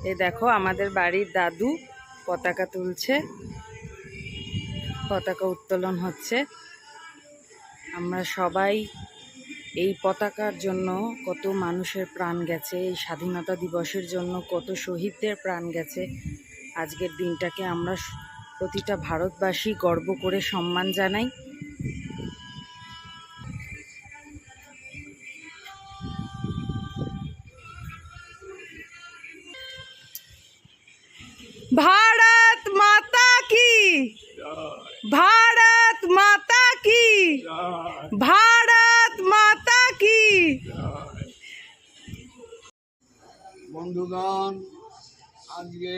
এই দেখো আমাদের বাড়ির দাদু পতাকা তুলছে, পতাকা উত্তোলন হচ্ছে। আমরা সবাই এই পতাকার জন্য কত মানুষের প্রাণ গেছে, এই স্বাধীনতা দিবসের জন্য কত শহীদদের প্রাণ গেছে। আজকের দিনটাকে আমরা প্রতিটা ভারতবাসী গর্ব করে সম্মান জানাই। भारत माता की, भारत माता की, भारत माता की। বন্ধুগণ, আজকে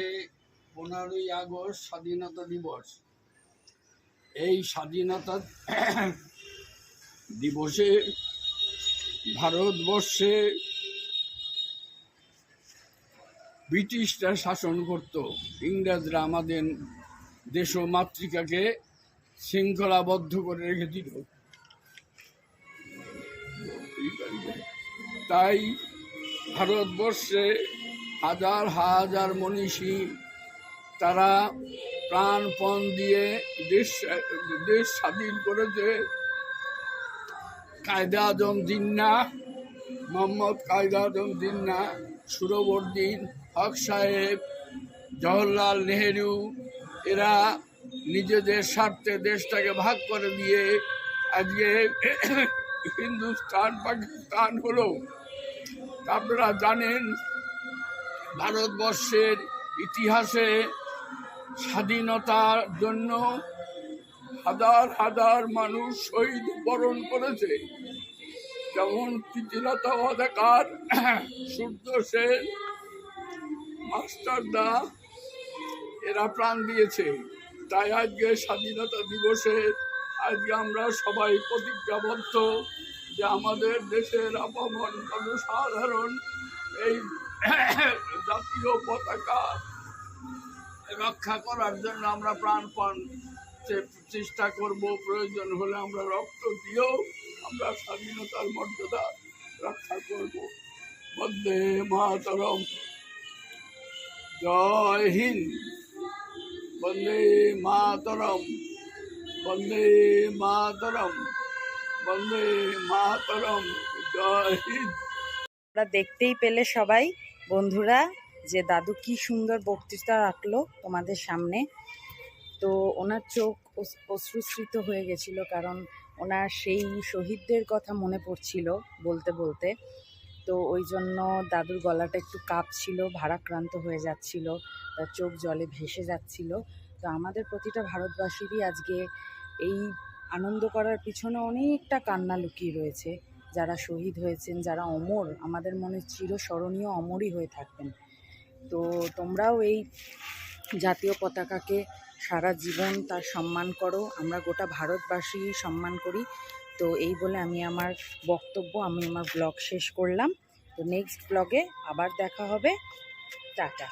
15ই আগস্ট স্বাধীনতা দিবস। এই স্বাধীনতা দিবসে ভারতবর্ষে ব্রিটিশরা শাসন করত। ইংরেজরা আমাদের দেশ ও মাতৃকাকে শৃঙ্খলাবদ্ধ করে রেখেছিল। তাই ভারতবর্ষে হাজার হাজার মনীষী তারা প্রাণপণ দিয়ে দেশ স্বাধীন করেছে। কায়দে আজম জিন্নাহ, মোহাম্মদ কায়দে আজম জিন্নাহ, সুহরাওয়ার্দী, হক সাহেব, জওহরলাল নেহেরু, এরা নিজেদের স্বার্থে দেশটাকে ভাগ করে দিয়ে আজকে হিন্দুস্তান পাকিস্তান হলো। আপনারা জানেন ভারতবর্ষের ইতিহাসে স্বাধীনতার জন্য হাজার হাজার মানুষ শহীদ বরণ করেছে। যেমন প্রীতিলতা ওয়াদ্দেদার, সূর্য সেন, মাস্টারদা, এরা প্রাণ দিয়েছে। তাই আজকে স্বাধীনতা দিবসে আজকে আমরা সবাই প্রতিজ্ঞাবদ্ধ যে আমাদের দেশের আপামর জনসাধারণ এই জাতীয় পতাকা রক্ষা করার জন্য আমরা প্রাণপণ চেষ্টা করব। প্রয়োজন হলে আমরা রক্ত দিয়েও আমরা স্বাধীনতার মর্যাদা রক্ষা করব। বন্দে মাতরম, জয় হিন্দ, বন্দে মাতরম, বন্দে মাতরম, বন্দে মাতরম, জয় হিন্দ। আমরা দেখতেই পেলে সবাই বন্ধুরা যে দাদু কি সুন্দর বক্তৃতা রাখলো তোমাদের সামনে। তো ওনার চোখ অশ্রুস্রিত হয়ে গেছিল, কারণ ওনার সেই শহীদদের কথা মনে পড়ছিল বলতে বলতে। তো ওই জন্য দাদুর গলাটা একটু কাঁপছিল, ভারাক্রান্ত হয়ে যাচ্ছিল, তার চোখ জলে ভেসে যাচ্ছিল। তো আমাদের প্রতিটা ভারতবাসীরই আজকে এই আনন্দ করার পিছনে অনেকটা কান্না লুকিয়ে রয়েছে। যারা শহীদ হয়েছেন, যারা অমর, আমাদের মনে চিরস্মরণীয় অমরই হয়ে থাকবেন। তো তোমরাও এই জাতীয় পতাকাকে সারা জীবন তার সম্মান করো। আমরা গোটা ভারতবাসী সম্মান করি। তো এই বলে আমি আমার ব্লগ শেষ করলাম। তো নেক্সট ব্লগে আবার দেখা হবে। টাটা।